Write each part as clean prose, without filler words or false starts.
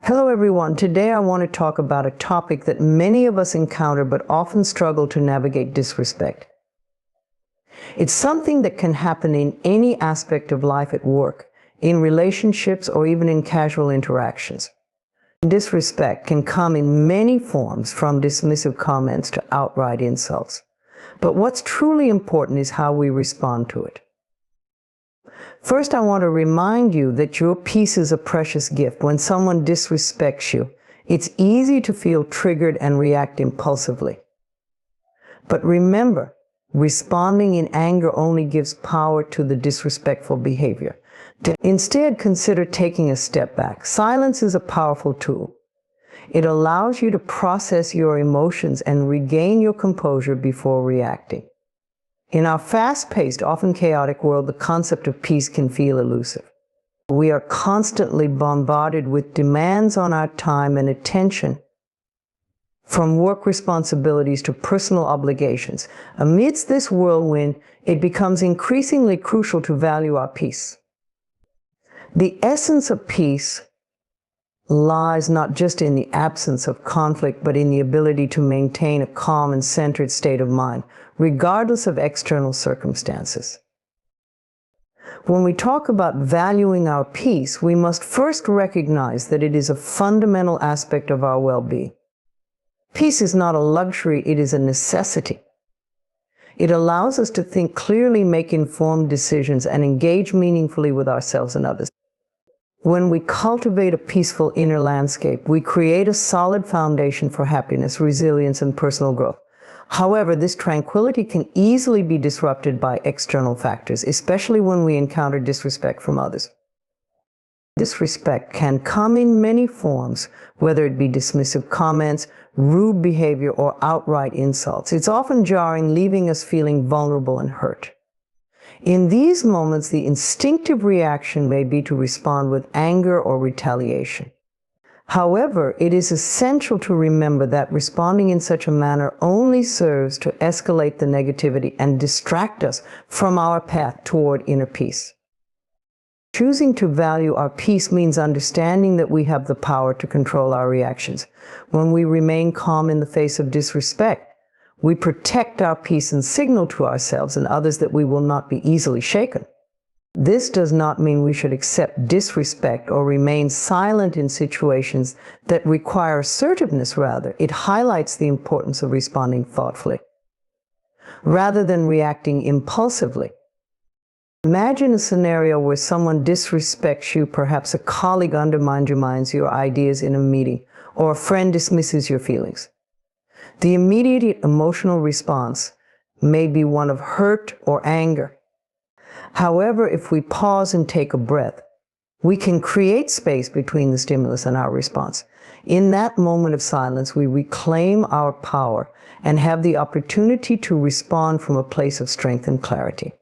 Hello everyone, today I want to talk about a topic that many of us encounter but often struggle to navigate: disrespect. It's something that can happen in any aspect of life, at work, in relationships, or even in casual interactions. Disrespect can come in many forms, from dismissive comments to outright insults. But what's truly important is how we respond to it. First, I want to remind you that your peace is a precious gift. When someone disrespects you, it's easy to feel triggered and react impulsively. But remember, responding in anger only gives power to the disrespectful behavior. Instead, consider taking a step back. Silence is a powerful tool. It allows you to process your emotions and regain your composure before reacting. In our fast-paced, often chaotic world, the concept of peace can feel elusive. We are constantly bombarded with demands on our time and attention, from work responsibilities to personal obligations. Amidst this whirlwind, it becomes increasingly crucial to value our peace. The essence of peace lies not just in the absence of conflict, but in the ability to maintain a calm and centered state of mind, regardless of external circumstances. When we talk about valuing our peace, we must first recognize that it is a fundamental aspect of our well-being. Peace is not a luxury, it is a necessity. It allows us to think clearly, make informed decisions, and engage meaningfully with ourselves and others. When we cultivate a peaceful inner landscape, we create a solid foundation for happiness, resilience, and personal growth. However, this tranquility can easily be disrupted by external factors, especially when we encounter disrespect from others. Disrespect can come in many forms, whether it be dismissive comments, rude behavior, or outright insults. It's often jarring, leaving us feeling vulnerable and hurt. In these moments, the instinctive reaction may be to respond with anger or retaliation. However, it is essential to remember that responding in such a manner only serves to escalate the negativity and distract us from our path toward inner peace. Choosing to value our peace means understanding that we have the power to control our reactions. When we remain calm in the face of disrespect, we protect our peace and signal to ourselves and others that we will not be easily shaken. This does not mean we should accept disrespect or remain silent in situations that require assertiveness. Rather, it highlights the importance of responding thoughtfully, rather than reacting impulsively. Imagine a scenario where someone disrespects you. Perhaps a colleague undermines your ideas in a meeting, or a friend dismisses your feelings. The immediate emotional response may be one of hurt or anger. However, if we pause and take a breath, we can create space between the stimulus and our response. In that moment of silence, we reclaim our power and have the opportunity to respond from a place of strength and clarity.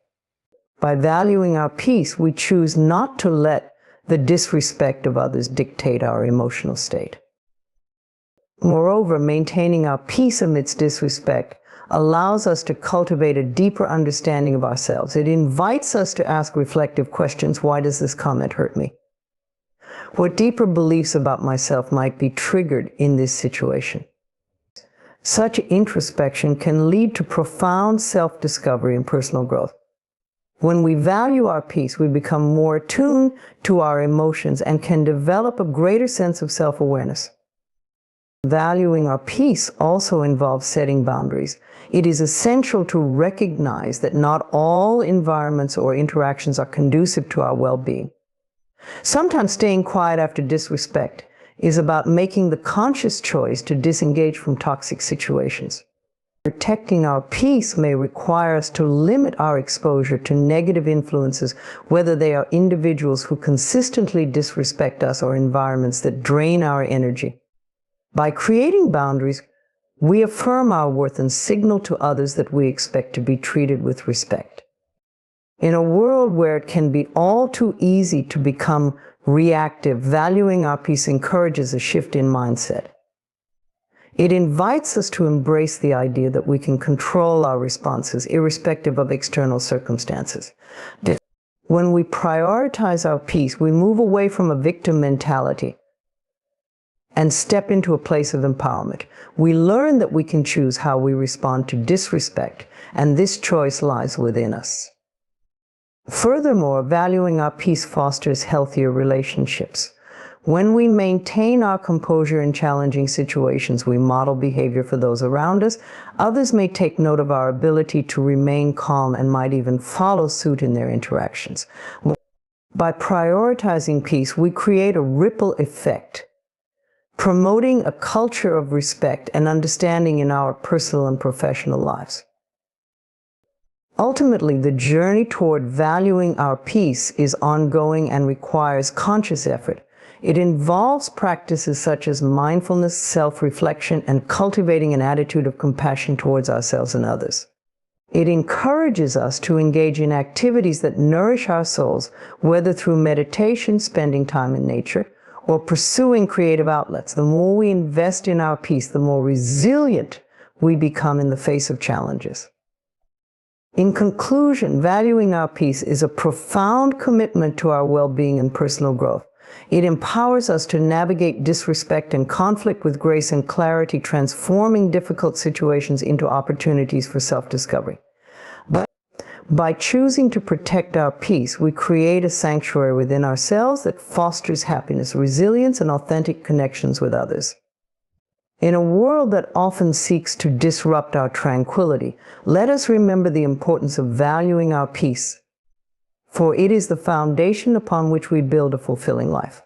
By valuing our peace, we choose not to let the disrespect of others dictate our emotional state. Moreover, maintaining our peace amidst disrespect allows us to cultivate a deeper understanding of ourselves. It invites us to ask reflective questions. Why does this comment hurt me? What deeper beliefs about myself might be triggered in this situation? Such introspection can lead to profound self-discovery and personal growth. When we value our peace, we become more attuned to our emotions and can develop a greater sense of self-awareness. Valuing our peace also involves setting boundaries. It is essential to recognize that not all environments or interactions are conducive to our well-being. Sometimes staying quiet after disrespect is about making the conscious choice to disengage from toxic situations. Protecting our peace may require us to limit our exposure to negative influences, whether they are individuals who consistently disrespect us or environments that drain our energy. By creating boundaries, we affirm our worth and signal to others that we expect to be treated with respect. In a world where it can be all too easy to become reactive, valuing our peace encourages a shift in mindset. It invites us to embrace the idea that we can control our responses, irrespective of external circumstances. When we prioritize our peace, we move away from a victim mentality and step into a place of empowerment. We learn that we can choose how we respond to disrespect, and this choice lies within us. Furthermore, valuing our peace fosters healthier relationships. When we maintain our composure in challenging situations, we model behavior for those around us. Others may take note of our ability to remain calm and might even follow suit in their interactions. By prioritizing peace, we create a ripple effect, promoting a culture of respect and understanding in our personal and professional lives. Ultimately, the journey toward valuing our peace is ongoing and requires conscious effort. It involves practices such as mindfulness, self-reflection, and cultivating an attitude of compassion towards ourselves and others. It encourages us to engage in activities that nourish our souls, whether through meditation, spending time in nature, or pursuing creative outlets. The more we invest in our peace, the more resilient we become in the face of challenges. In conclusion, valuing our peace is a profound commitment to our well-being and personal growth. It empowers us to navigate disrespect and conflict with grace and clarity, transforming difficult situations into opportunities for self-discovery. By choosing to protect our peace, we create a sanctuary within ourselves that fosters happiness, resilience, and authentic connections with others. In a world that often seeks to disrupt our tranquility, let us remember the importance of valuing our peace, for it is the foundation upon which we build a fulfilling life.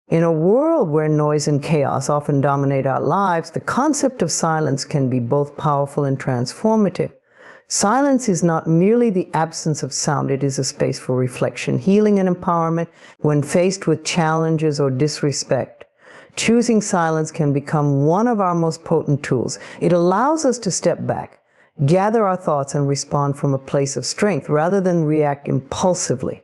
In a world where noise and chaos often dominate our lives, the concept of silence can be both powerful and transformative. Silence is not merely the absence of sound, it is a space for reflection, healing, and empowerment. When faced with challenges or disrespect, choosing silence can become one of our most potent tools. It allows us to step back, gather our thoughts, and respond from a place of strength rather than react impulsively.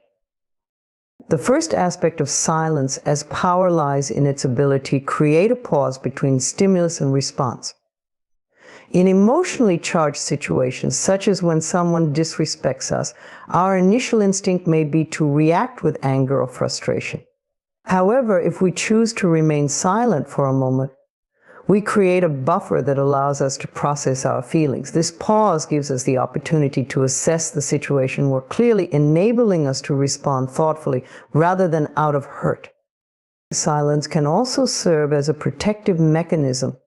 The first aspect of silence as power lies in its ability to create a pause between stimulus and response. In emotionally charged situations, such as when someone disrespects us, our initial instinct may be to react with anger or frustration. However, if we choose to remain silent for a moment, we create a buffer that allows us to process our feelings. This pause gives us the opportunity to assess the situation more clearly, enabling us to respond thoughtfully rather than out of hurt. Silence can also serve as a protective mechanism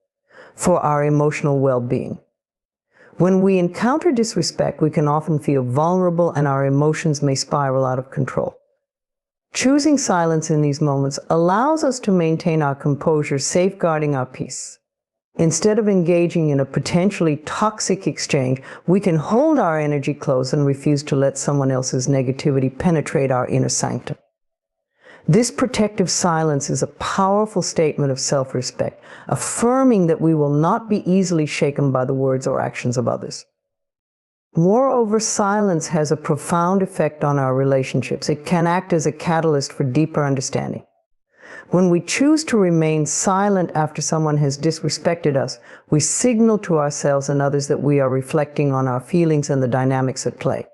for our emotional well-being. When we encounter disrespect, we can often feel vulnerable and our emotions may spiral out of control. Choosing silence in these moments allows us to maintain our composure, safeguarding our peace. Instead of engaging in a potentially toxic exchange, we can hold our energy close and refuse to let someone else's negativity penetrate our inner sanctum. This protective silence is a powerful statement of self-respect, affirming that we will not be easily shaken by the words or actions of others. Moreover, silence has a profound effect on our relationships. It can act as a catalyst for deeper understanding. When we choose to remain silent after someone has disrespected us, we signal to ourselves and others that we are reflecting on our feelings and the dynamics at play.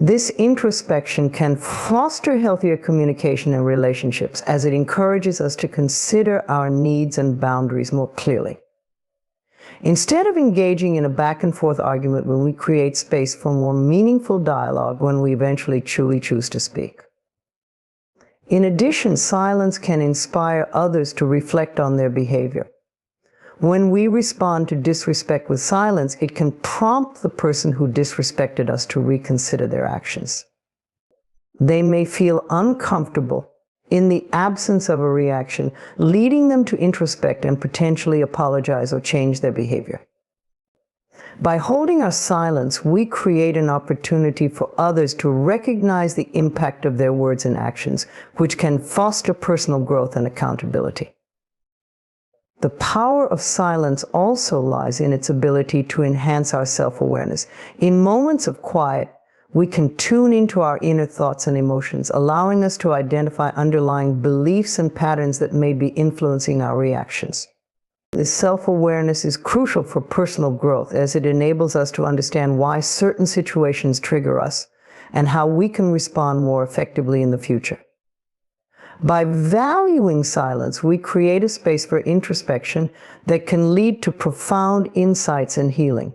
This introspection can foster healthier communication and relationships as it encourages us to consider our needs and boundaries more clearly. Instead of engaging in a back-and-forth argument, when we create space for more meaningful dialogue when we eventually truly choose to speak. In addition, silence can inspire others to reflect on their behavior. When we respond to disrespect with silence, it can prompt the person who disrespected us to reconsider their actions. They may feel uncomfortable in the absence of a reaction, leading them to introspect and potentially apologize or change their behavior. By holding our silence, we create an opportunity for others to recognize the impact of their words and actions, which can foster personal growth and accountability. The power of silence also lies in its ability to enhance our self-awareness. In moments of quiet, we can tune into our inner thoughts and emotions, allowing us to identify underlying beliefs and patterns that may be influencing our reactions. This self-awareness is crucial for personal growth as it enables us to understand why certain situations trigger us and how we can respond more effectively in the future. By valuing silence, we create a space for introspection that can lead to profound insights and healing.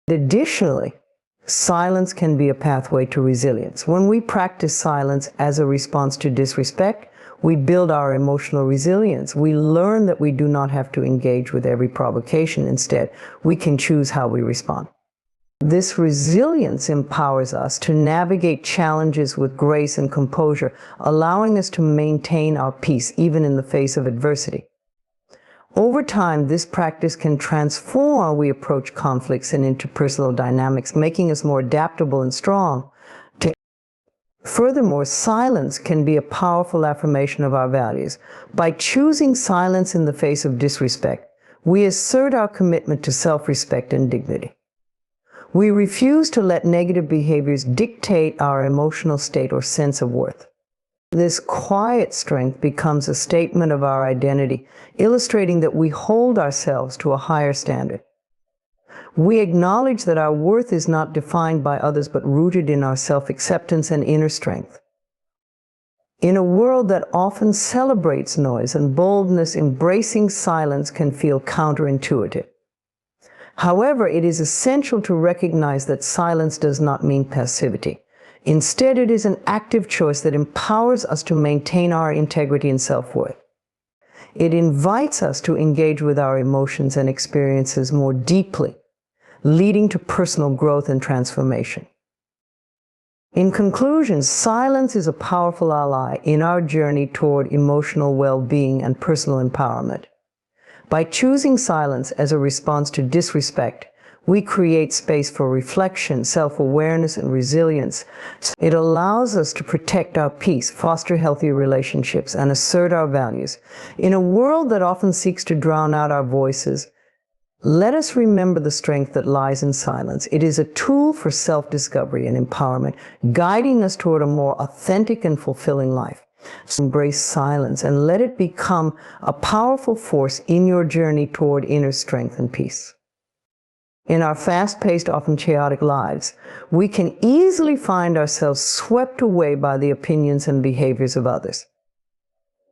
Additionally, silence can be a pathway to resilience. When we practice silence as a response to disrespect, we build our emotional resilience. We learn that we do not have to engage with every provocation. Instead, we can choose how we respond. This resilience empowers us to navigate challenges with grace and composure, allowing us to maintain our peace even in the face of adversity. Over time, this practice can transform how we approach conflicts and interpersonal dynamics, making us more adaptable and strong. Furthermore, silence can be a powerful affirmation of our values. By choosing silence in the face of disrespect, we assert our commitment to self-respect and dignity. We refuse to let negative behaviors dictate our emotional state or sense of worth. This quiet strength becomes a statement of our identity, illustrating that we hold ourselves to a higher standard. We acknowledge that our worth is not defined by others, but rooted in our self-acceptance and inner strength. In a world that often celebrates noise and boldness, embracing silence can feel counterintuitive. However, it is essential to recognize that silence does not mean passivity. Instead, it is an active choice that empowers us to maintain our integrity and self-worth. It invites us to engage with our emotions and experiences more deeply, leading to personal growth and transformation. In conclusion, silence is a powerful ally in our journey toward emotional well-being and personal empowerment. By choosing silence as a response to disrespect, we create space for reflection, self-awareness, and resilience. It allows us to protect our peace, foster healthy relationships, and assert our values. In a world that often seeks to drown out our voices, let us remember the strength that lies in silence. It is a tool for self-discovery and empowerment, guiding us toward a more authentic and fulfilling life. Embrace silence and let it become a powerful force in your journey toward inner strength and peace. In our fast-paced, often chaotic lives, we can easily find ourselves swept away by the opinions and behaviors of others.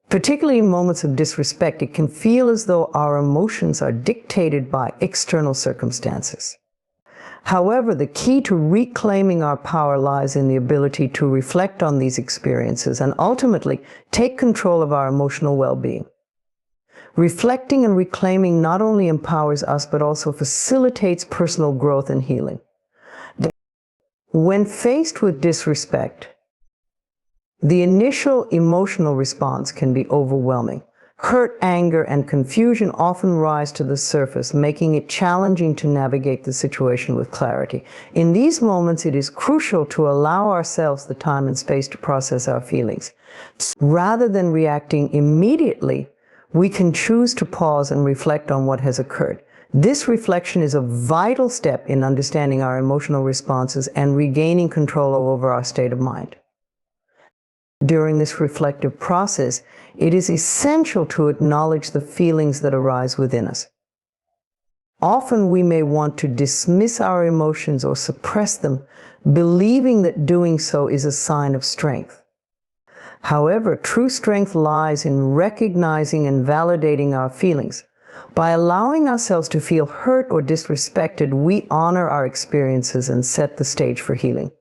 Particularly in moments of disrespect, it can feel as though our emotions are dictated by external circumstances. However, the key to reclaiming our power lies in the ability to reflect on these experiences and ultimately take control of our emotional well-being. Reflecting and reclaiming not only empowers us, but also facilitates personal growth and healing. When faced with disrespect, the initial emotional response can be overwhelming. Hurt, anger, and confusion often rise to the surface, making it challenging to navigate the situation with clarity. In these moments, it is crucial to allow ourselves the time and space to process our feelings. Rather than reacting immediately, we can choose to pause and reflect on what has occurred. This reflection is a vital step in understanding our emotional responses and regaining control over our state of mind. During this reflective process, it is essential to acknowledge the feelings that arise within us. Often we may want to dismiss our emotions or suppress them, believing that doing so is a sign of strength. However, true strength lies in recognizing and validating our feelings. By allowing ourselves to feel hurt or disrespected, we honor our experiences and set the stage for healing.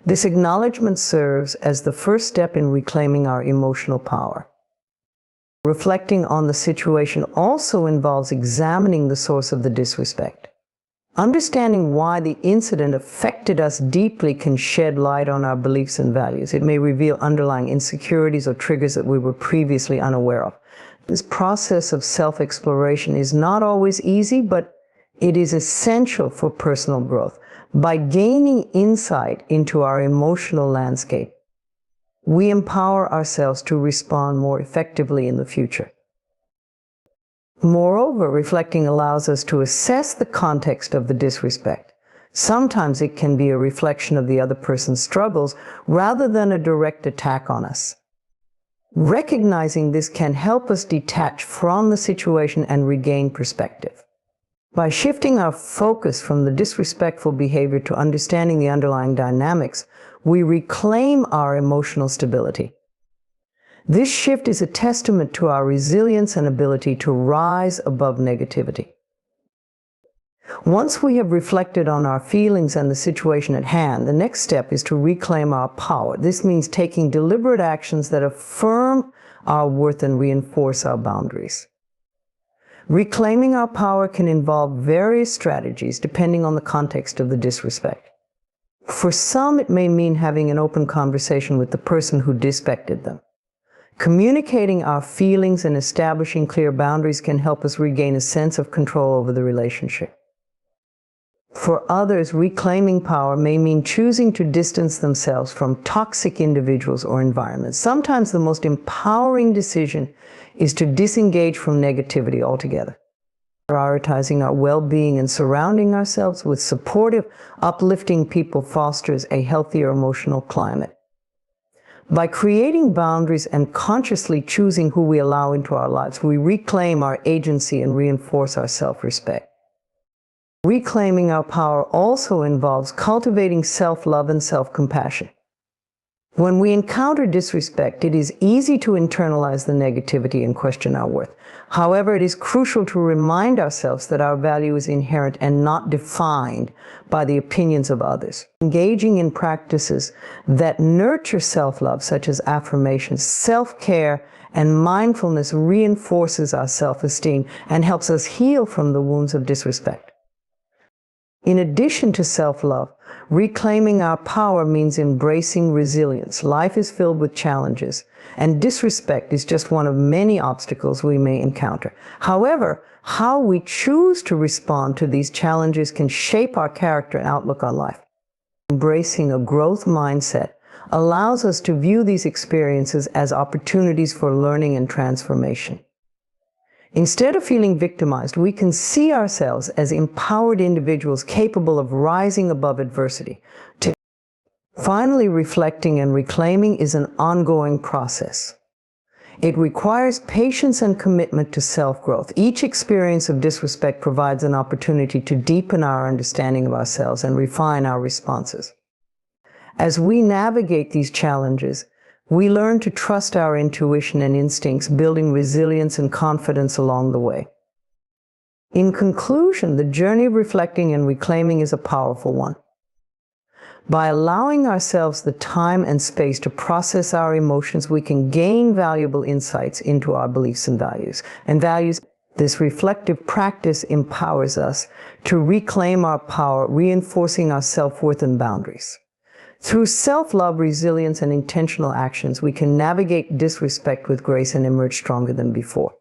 This acknowledgement serves as the first step in reclaiming our emotional power. Reflecting on the situation also involves examining the source of the disrespect. Understanding why the incident affected us deeply can shed light on our beliefs and values. It may reveal underlying insecurities or triggers that we were previously unaware of. This process of self-exploration is not always easy, but it is essential for personal growth. By gaining insight into our emotional landscape, we empower ourselves to respond more effectively in the future. Moreover, reflecting allows us to assess the context of the disrespect. Sometimes it can be a reflection of the other person's struggles rather than a direct attack on us. Recognizing this can help us detach from the situation and regain perspective. By shifting our focus from the disrespectful behavior to understanding the underlying dynamics, we reclaim our emotional stability. This shift is a testament to our resilience and ability to rise above negativity. Once we have reflected on our feelings and the situation at hand, the next step is to reclaim our power. This means taking deliberate actions that affirm our worth and reinforce our boundaries. Reclaiming our power can involve various strategies depending on the context of the disrespect. For some, it may mean having an open conversation with the person who disrespected them. Communicating our feelings and establishing clear boundaries can help us regain a sense of control over the relationship. For others, reclaiming power may mean choosing to distance themselves from toxic individuals or environments. Sometimes the most empowering decision is to disengage from negativity altogether. Prioritizing our well-being and surrounding ourselves with supportive, uplifting people fosters a healthier emotional climate. By creating boundaries and consciously choosing who we allow into our lives, we reclaim our agency and reinforce our self-respect. Reclaiming our power also involves cultivating self-love and self-compassion. When we encounter disrespect, it is easy to internalize the negativity and question our worth. However, it is crucial to remind ourselves that our value is inherent and not defined by the opinions of others. Engaging in practices that nurture self-love, such as affirmations, self-care, and mindfulness, reinforces our self-esteem and helps us heal from the wounds of disrespect. In addition to self-love, reclaiming our power means embracing resilience. Life is filled with challenges, and disrespect is just one of many obstacles we may encounter. However, how we choose to respond to these challenges can shape our character and outlook on life. Embracing a growth mindset allows us to view these experiences as opportunities for learning and transformation. Instead of feeling victimized, we can see ourselves as empowered individuals capable of rising above adversity. Finally, reflecting and reclaiming is an ongoing process. It requires patience and commitment to self-growth. Each experience of disrespect provides an opportunity to deepen our understanding of ourselves and refine our responses. As we navigate these challenges, we learn to trust our intuition and instincts, building resilience and confidence along the way. In conclusion, the journey of reflecting and reclaiming is a powerful one. By allowing ourselves the time and space to process our emotions, we can gain valuable insights into our beliefs and values. This reflective practice empowers us to reclaim our power, reinforcing our self-worth and boundaries. Through self-love, resilience, and intentional actions, we can navigate disrespect with grace and emerge stronger than before.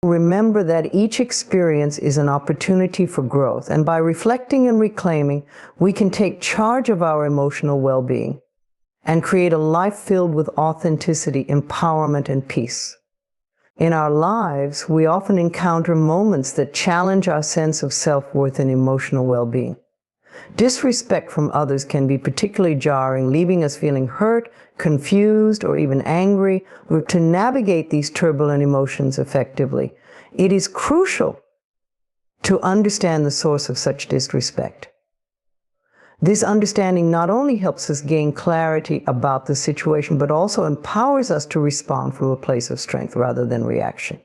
Remember that each experience is an opportunity for growth, and by reflecting and reclaiming, we can take charge of our emotional well-being and create a life filled with authenticity, empowerment, and peace. In our lives, we often encounter moments that challenge our sense of self-worth and emotional well-being. Disrespect from others can be particularly jarring, leaving us feeling hurt, confused, or even angry. To navigate these turbulent emotions effectively, it is crucial to understand the source of such disrespect. This understanding not only helps us gain clarity about the situation, but also empowers us to respond from a place of strength rather than reaction.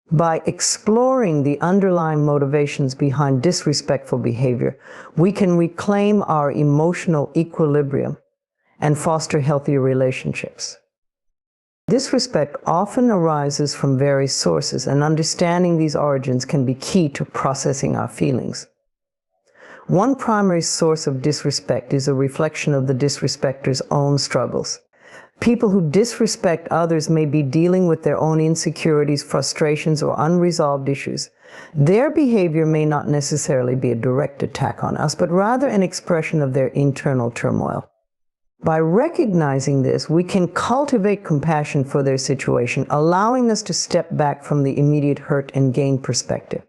By exploring the underlying motivations behind disrespectful behavior, we can reclaim our emotional equilibrium and foster healthier relationships. Disrespect often arises from various sources, and understanding these origins can be key to processing our feelings. One primary source of disrespect is a reflection of the disrespector's own struggles. People who disrespect others may be dealing with their own insecurities, frustrations, or unresolved issues. Their behavior may not necessarily be a direct attack on us, but rather an expression of their internal turmoil. By recognizing this, we can cultivate compassion for their situation, allowing us to step back from the immediate hurt and gain perspective.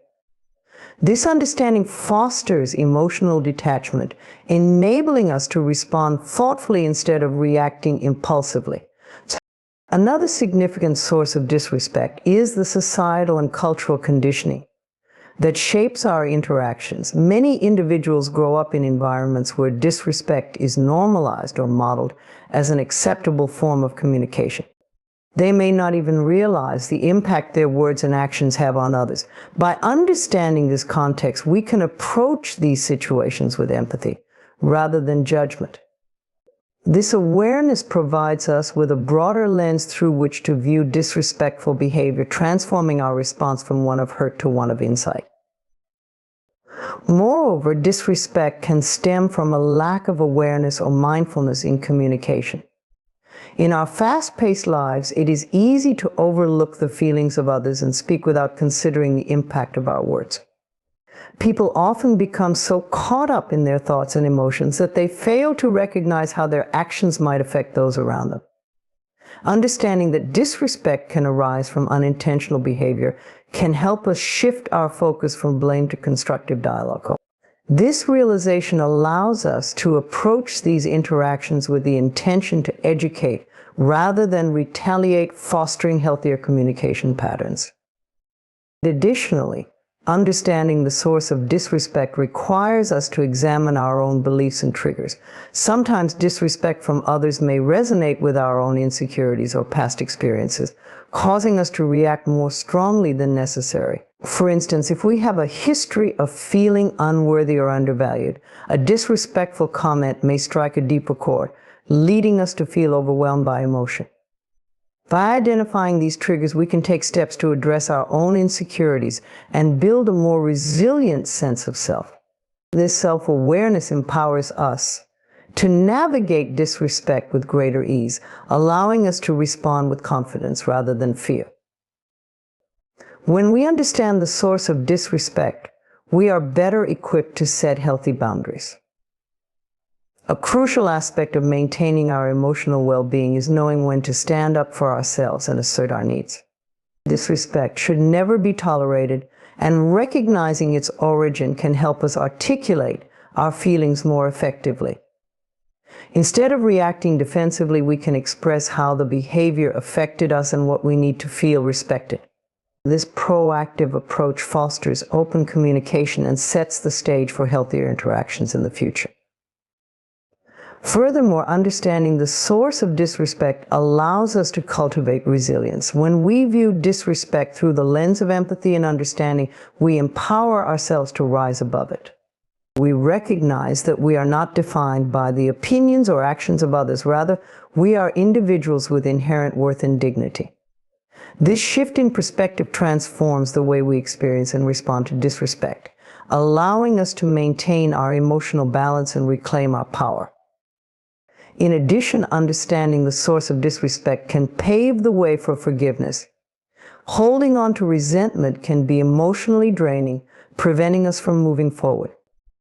This understanding fosters emotional detachment, enabling us to respond thoughtfully instead of reacting impulsively. Another significant source of disrespect is the societal and cultural conditioning that shapes our interactions. Many individuals grow up in environments where disrespect is normalized or modeled as an acceptable form of communication. They may not even realize the impact their words and actions have on others. By understanding this context, we can approach these situations with empathy rather than judgment. This awareness provides us with a broader lens through which to view disrespectful behavior, transforming our response from one of hurt to one of insight. Moreover, disrespect can stem from a lack of awareness or mindfulness in communication. In our fast-paced lives, it is easy to overlook the feelings of others and speak without considering the impact of our words. People often become so caught up in their thoughts and emotions that they fail to recognize how their actions might affect those around them. Understanding that disrespect can arise from unintentional behavior can help us shift our focus from blame to constructive dialogue. This realization allows us to approach these interactions with the intention to educate rather than retaliate, fostering healthier communication patterns. Additionally, understanding the source of disrespect requires us to examine our own beliefs and triggers. Sometimes disrespect from others may resonate with our own insecurities or past experiences, causing us to react more strongly than necessary. For instance, if we have a history of feeling unworthy or undervalued, a disrespectful comment may strike a deeper chord, leading us to feel overwhelmed by emotion. By identifying these triggers, we can take steps to address our own insecurities and build a more resilient sense of self. This self-awareness empowers us to navigate disrespect with greater ease, allowing us to respond with confidence rather than fear. When we understand the source of disrespect, we are better equipped to set healthy boundaries. A crucial aspect of maintaining our emotional well-being is knowing when to stand up for ourselves and assert our needs. Disrespect should never be tolerated, and recognizing its origin can help us articulate our feelings more effectively. Instead of reacting defensively, we can express how the behavior affected us and what we need to feel respected. This proactive approach fosters open communication and sets the stage for healthier interactions in the future. Furthermore, understanding the source of disrespect allows us to cultivate resilience. When we view disrespect through the lens of empathy and understanding, we empower ourselves to rise above it. We recognize that we are not defined by the opinions or actions of others. Rather, we are individuals with inherent worth and dignity. This shift in perspective transforms the way we experience and respond to disrespect, allowing us to maintain our emotional balance and reclaim our power. In addition, understanding the source of disrespect can pave the way for forgiveness. Holding on to resentment can be emotionally draining, preventing us from moving forward.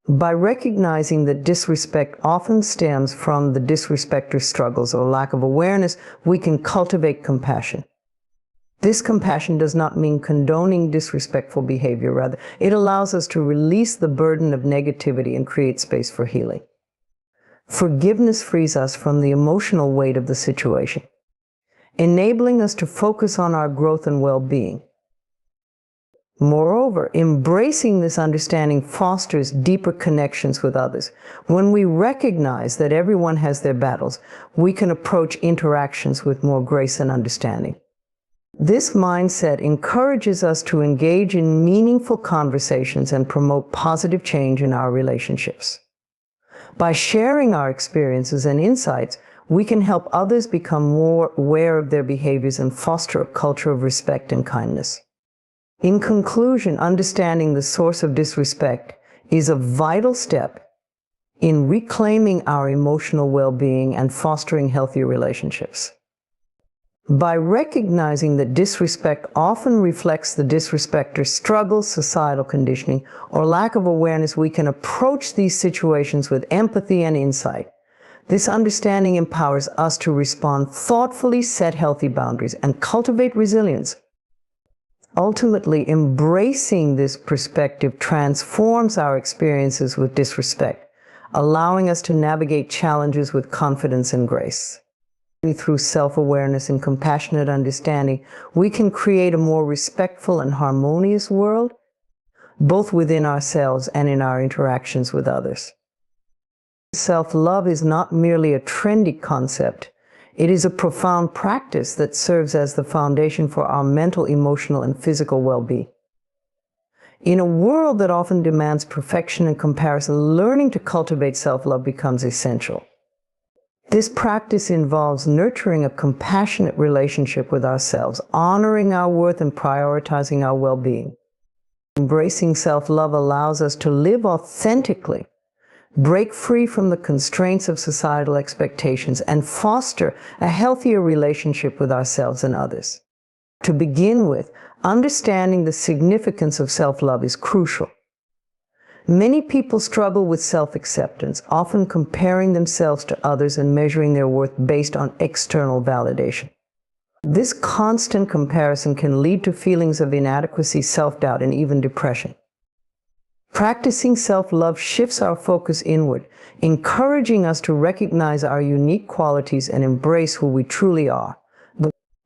By recognizing that disrespect often stems from the disrespecter's struggles or lack of awareness, we can cultivate compassion. This compassion does not mean condoning disrespectful behavior. Rather, it allows us to release the burden of negativity and create space for healing. Forgiveness frees us from the emotional weight of the situation, enabling us to focus on our growth and well-being. Moreover, embracing this understanding fosters deeper connections with others. When we recognize that everyone has their battles, we can approach interactions with more grace and understanding. This mindset encourages us to engage in meaningful conversations and promote positive change in our relationships. By sharing our experiences and insights, we can help others become more aware of their behaviors and foster a culture of respect and kindness. In conclusion, understanding the source of disrespect is a vital step in reclaiming our emotional well-being and fostering healthier relationships. By recognizing that disrespect often reflects the disrespecter's struggles, societal conditioning, or lack of awareness, we can approach these situations with empathy and insight. This understanding empowers us to respond thoughtfully, set healthy boundaries, and cultivate resilience. Ultimately, embracing this perspective transforms our experiences with disrespect, allowing us to navigate challenges with confidence and grace. Through self-awareness and compassionate understanding, we can create a more respectful and harmonious world, both within ourselves and in our interactions with others. Self-love is not merely a trendy concept. It is a profound practice that serves as the foundation for our mental, emotional, and physical well-being. In a world that often demands perfection and comparison, learning to cultivate self-love becomes essential. This practice involves nurturing a compassionate relationship with ourselves, honoring our worth, and prioritizing our well-being. Embracing self-love allows us to live authentically, break free from the constraints of societal expectations, and foster a healthier relationship with ourselves and others. To begin with, understanding the significance of self-love is crucial. Many people struggle with self-acceptance, often comparing themselves to others and measuring their worth based on external validation. This constant comparison can lead to feelings of inadequacy, self-doubt, and even depression. Practicing self-love shifts our focus inward, encouraging us to recognize our unique qualities and embrace who we truly are.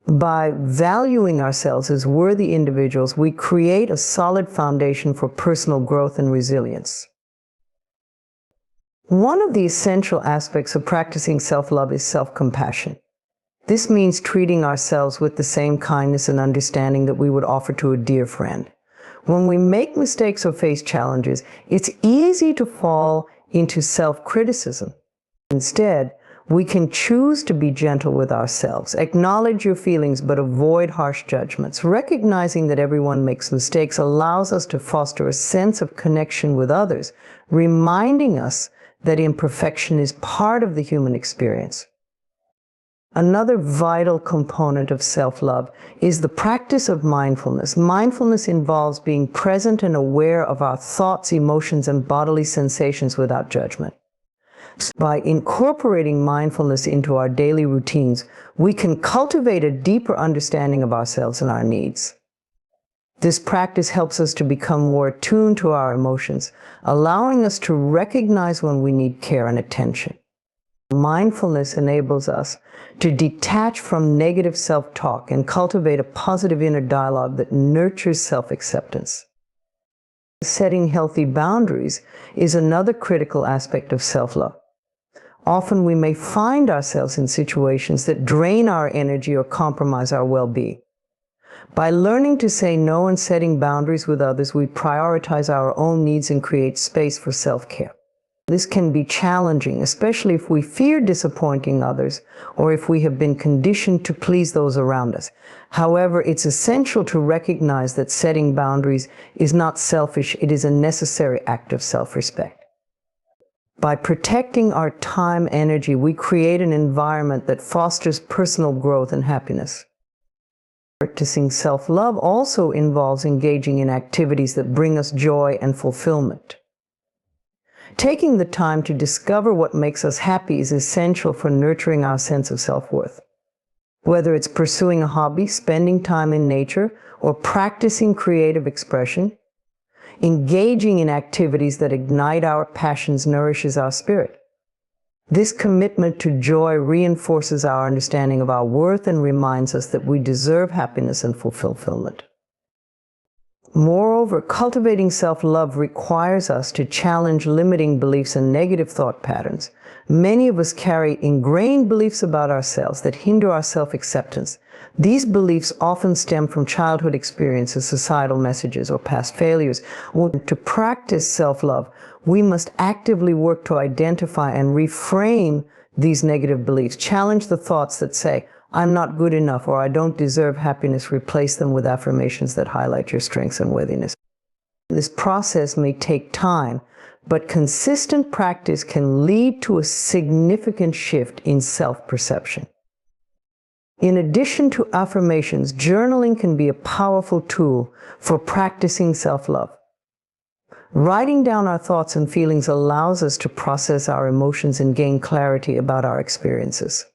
By valuing ourselves as worthy individuals, we create a solid foundation for personal growth and resilience. One of the essential aspects of practicing self-love is self-compassion. This means treating ourselves with the same kindness and understanding that we would offer to a dear friend. When we make mistakes or face challenges, it's easy to fall into self-criticism. Instead, we can choose to be gentle with ourselves, acknowledge your feelings, but avoid harsh judgments. Recognizing that everyone makes mistakes allows us to foster a sense of connection with others, reminding us that imperfection is part of the human experience. Another vital component of self-love is the practice of mindfulness. Mindfulness involves being present and aware of our thoughts, emotions, and bodily sensations without judgment. By incorporating mindfulness into our daily routines, we can cultivate a deeper understanding of ourselves and our needs. This practice helps us to become more attuned to our emotions, allowing us to recognize when we need care and attention. Mindfulness enables us to detach from negative self-talk and cultivate a positive inner dialogue that nurtures self-acceptance. Setting healthy boundaries is another critical aspect of self-love. Often we may find ourselves in situations that drain our energy or compromise our well-being. By learning to say no and setting boundaries with others, we prioritize our own needs and create space for self-care. This can be challenging, especially if we fear disappointing others or if we have been conditioned to please those around us. However, it's essential to recognize that setting boundaries is not selfish, it is a necessary act of self-respect. By protecting our time, energy, we create an environment that fosters personal growth and happiness. Practicing self-love also involves engaging in activities that bring us joy and fulfillment. Taking the time to discover what makes us happy is essential for nurturing our sense of self-worth. Whether it's pursuing a hobby, spending time in nature, or practicing creative expression, engaging in activities that ignite our passions nourishes our spirit. This commitment to joy reinforces our understanding of our worth and reminds us that we deserve happiness and fulfillment. Moreover, cultivating self-love requires us to challenge limiting beliefs and negative thought patterns. Many of us carry ingrained beliefs about ourselves that hinder our self-acceptance. These beliefs often stem from childhood experiences, societal messages, or past failures. To practice self-love, we must actively work to identify and reframe these negative beliefs. Challenge the thoughts that say, "I'm not good enough," or "I don't deserve happiness." Replace them with affirmations that highlight your strengths and worthiness. This process may take time, but consistent practice can lead to a significant shift in self-perception. In addition to affirmations, journaling can be a powerful tool for practicing self-love. Writing down our thoughts and feelings allows us to process our emotions and gain clarity about our experiences.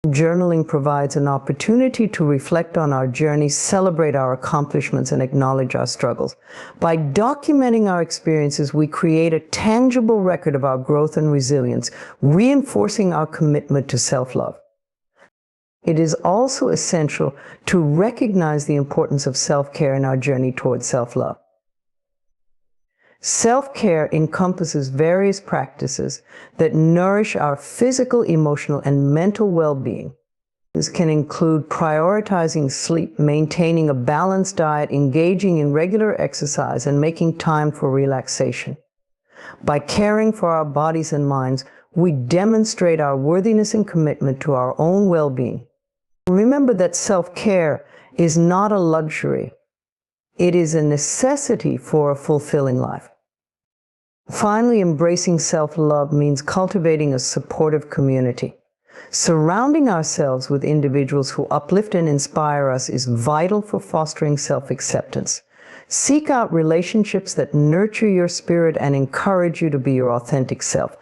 Journaling provides an opportunity to reflect on our journey, celebrate our accomplishments, and acknowledge our struggles. By documenting our experiences, we create a tangible record of our growth and resilience, reinforcing our commitment to self-love. It is also essential to recognize the importance of self-care in our journey towards self-love. Self-care encompasses various practices that nourish our physical, emotional, and mental well-being. This can include prioritizing sleep, maintaining a balanced diet, engaging in regular exercise, and making time for relaxation. By caring for our bodies and minds, we demonstrate our worthiness and commitment to our own well-being. Remember that self-care is not a luxury. It is a necessity for a fulfilling life. Finally, embracing self-love means cultivating a supportive community. Surrounding ourselves with individuals who uplift and inspire us is vital for fostering self-acceptance. Seek out relationships that nurture your spirit and encourage you to be your authentic self.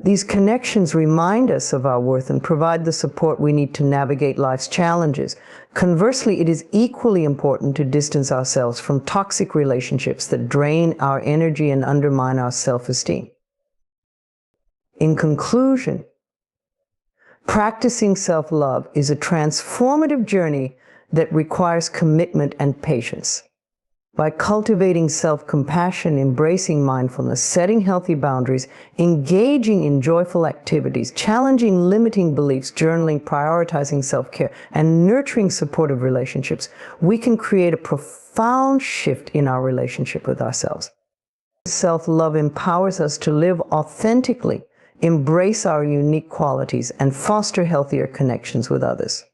These connections remind us of our worth and provide the support we need to navigate life's challenges. Conversely, it is equally important to distance ourselves from toxic relationships that drain our energy and undermine our self-esteem. In conclusion, practicing self-love is a transformative journey that requires commitment and patience. By cultivating self-compassion, embracing mindfulness, setting healthy boundaries, engaging in joyful activities, challenging limiting beliefs, journaling, prioritizing self-care, and nurturing supportive relationships, we can create a profound shift in our relationship with ourselves. Self-love empowers us to live authentically, embrace our unique qualities, and foster healthier connections with others.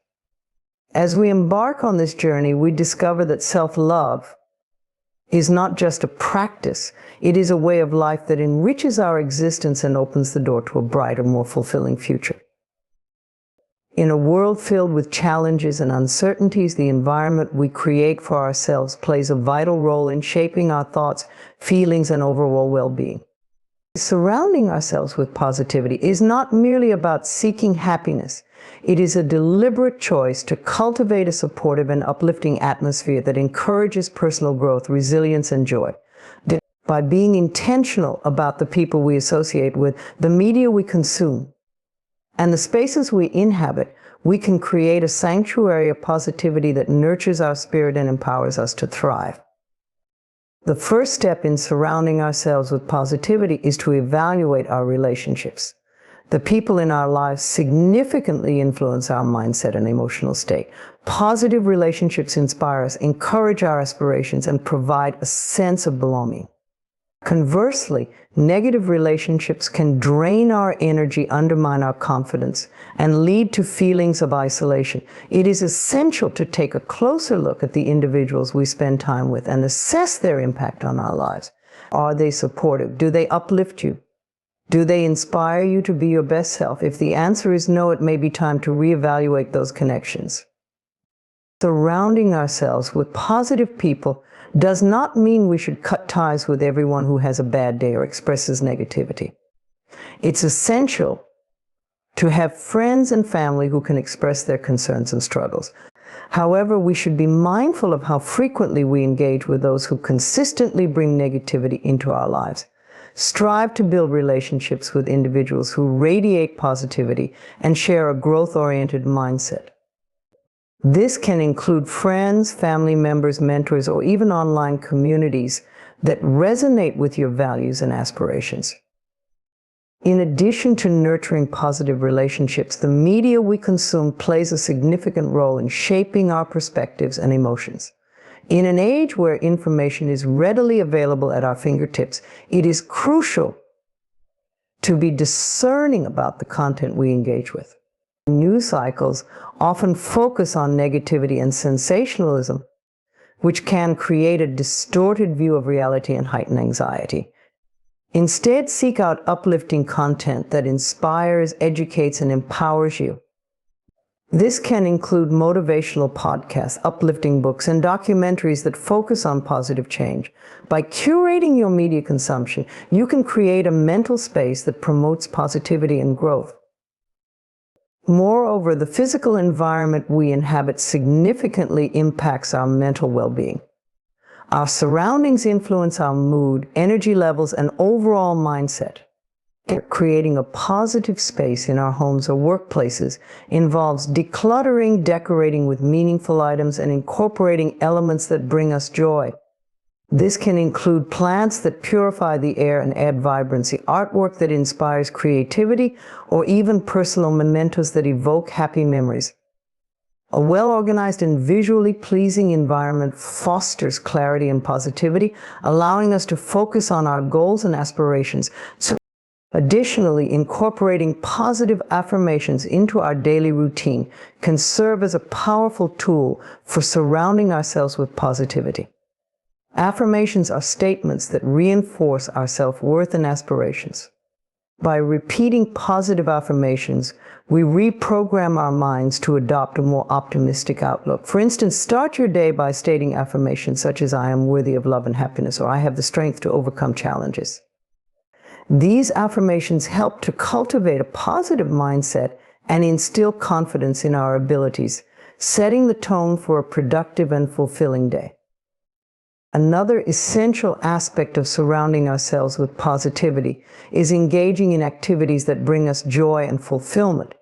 As we embark on this journey, we discover that self-love is not just a practice, it is a way of life that enriches our existence and opens the door to a brighter, more fulfilling future. In a world filled with challenges and uncertainties, the environment we create for ourselves plays a vital role in shaping our thoughts, feelings, and overall well-being. Surrounding ourselves with positivity is not merely about seeking happiness. It is a deliberate choice to cultivate a supportive and uplifting atmosphere that encourages personal growth, resilience, and joy. By being intentional about the people we associate with, the media we consume, and the spaces we inhabit, we can create a sanctuary of positivity that nurtures our spirit and empowers us to thrive. The first step in surrounding ourselves with positivity is to evaluate our relationships. The people in our lives significantly influence our mindset and emotional state. Positive relationships inspire us, encourage our aspirations, and provide a sense of belonging. Conversely, negative relationships can drain our energy, undermine our confidence, and lead to feelings of isolation. It is essential to take a closer look at the individuals we spend time with and assess their impact on our lives. Are they supportive? Do they uplift you? Do they inspire you to be your best self? If the answer is no, it may be time to reevaluate those connections. Surrounding ourselves with positive people does not mean we should cut ties with everyone who has a bad day or expresses negativity. It's essential to have friends and family who can express their concerns and struggles. However, we should be mindful of how frequently we engage with those who consistently bring negativity into our lives. Strive to build relationships with individuals who radiate positivity and share a growth-oriented mindset. This can include friends, family members, mentors, or even online communities that resonate with your values and aspirations. In addition to nurturing positive relationships, the media we consume plays a significant role in shaping our perspectives and emotions. In an age where information is readily available at our fingertips, it is crucial to be discerning about the content we engage with. News cycles often focus on negativity and sensationalism, which can create a distorted view of reality and heighten anxiety. Instead, seek out uplifting content that inspires, educates, and empowers you. This can include motivational podcasts, uplifting books, and documentaries that focus on positive change. By curating your media consumption, you can create a mental space that promotes positivity and growth. Moreover, the physical environment we inhabit significantly impacts our mental well-being. Our surroundings influence our mood, energy levels, and overall mindset. Creating a positive space in our homes or workplaces involves decluttering, decorating with meaningful items, and incorporating elements that bring us joy. This can include plants that purify the air and add vibrancy, artwork that inspires creativity, or even personal mementos that evoke happy memories. A well-organized and visually pleasing environment fosters clarity and positivity, allowing us to focus on our goals and aspirations. Additionally, incorporating positive affirmations into our daily routine can serve as a powerful tool for surrounding ourselves with positivity. Affirmations are statements that reinforce our self-worth and aspirations. By repeating positive affirmations, we reprogram our minds to adopt a more optimistic outlook. For instance, start your day by stating affirmations such as "I am worthy of love and happiness," or "I have the strength to overcome challenges." These affirmations help to cultivate a positive mindset and instill confidence in our abilities, setting the tone for a productive and fulfilling day. Another essential aspect of surrounding ourselves with positivity is engaging in activities that bring us joy and fulfillment.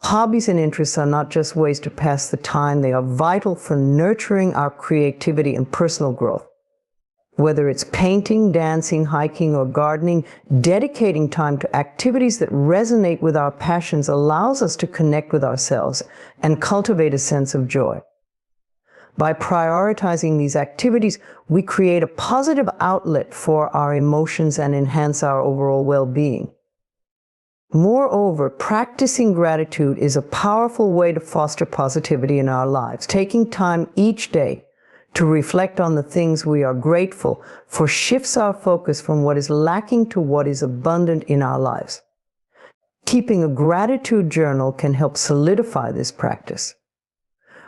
Hobbies and interests are not just ways to pass the time, they are vital for nurturing our creativity and personal growth. Whether it's painting, dancing, hiking, or gardening, dedicating time to activities that resonate with our passions allows us to connect with ourselves and cultivate a sense of joy. By prioritizing these activities, we create a positive outlet for our emotions and enhance our overall well-being. Moreover, practicing gratitude is a powerful way to foster positivity in our lives. Taking time each day to reflect on the things we are grateful for shifts our focus from what is lacking to what is abundant in our lives. Keeping a gratitude journal can help solidify this practice.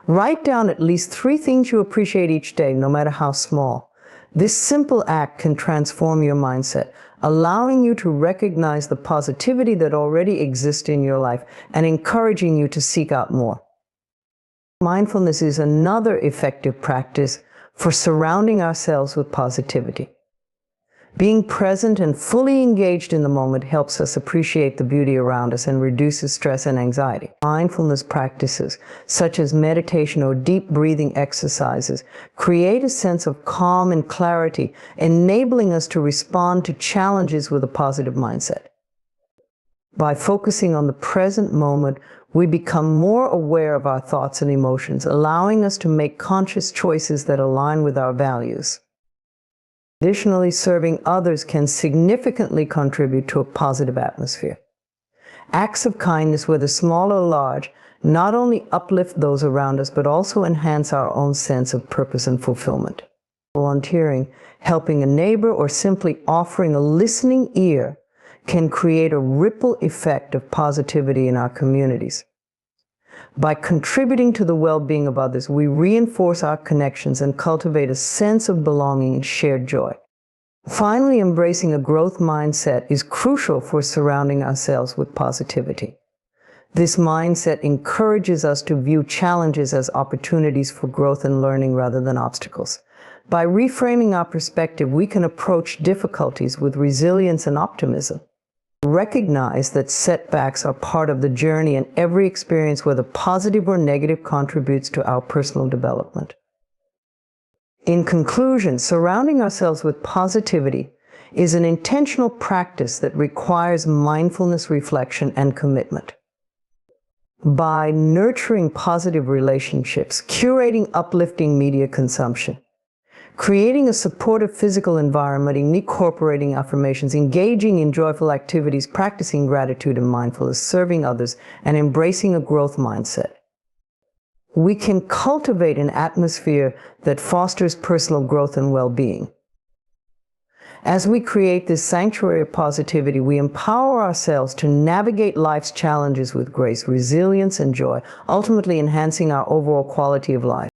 Write down at least 3 things you appreciate each day, no matter how small. This simple act can transform your mindset, allowing you to recognize the positivity that already exists in your life and encouraging you to seek out more. Mindfulness is another effective practice for surrounding ourselves with positivity. Being present and fully engaged in the moment helps us appreciate the beauty around us and reduces stress and anxiety. Mindfulness practices, such as meditation or deep breathing exercises, create a sense of calm and clarity, enabling us to respond to challenges with a positive mindset. By focusing on the present moment, we become more aware of our thoughts and emotions, allowing us to make conscious choices that align with our values. Additionally, serving others can significantly contribute to a positive atmosphere. Acts of kindness, whether small or large, not only uplift those around us, but also enhance our own sense of purpose and fulfillment. Volunteering, helping a neighbor, or simply offering a listening ear can create a ripple effect of positivity in our communities. By contributing to the well-being of others, we reinforce our connections and cultivate a sense of belonging and shared joy. Finally, embracing a growth mindset is crucial for surrounding ourselves with positivity. This mindset encourages us to view challenges as opportunities for growth and learning rather than obstacles. By reframing our perspective, we can approach difficulties with resilience and optimism. Recognize that setbacks are part of the journey, and every experience, whether positive or negative, contributes to our personal development. In conclusion, surrounding ourselves with positivity is an intentional practice that requires mindfulness, reflection, and commitment. By nurturing positive relationships, curating uplifting media consumption, creating a supportive physical environment, incorporating affirmations, engaging in joyful activities, practicing gratitude and mindfulness, serving others, and embracing a growth mindset, we can cultivate an atmosphere that fosters personal growth and well-being. As we create this sanctuary of positivity, we empower ourselves to navigate life's challenges with grace, resilience, and joy, ultimately enhancing our overall quality of life.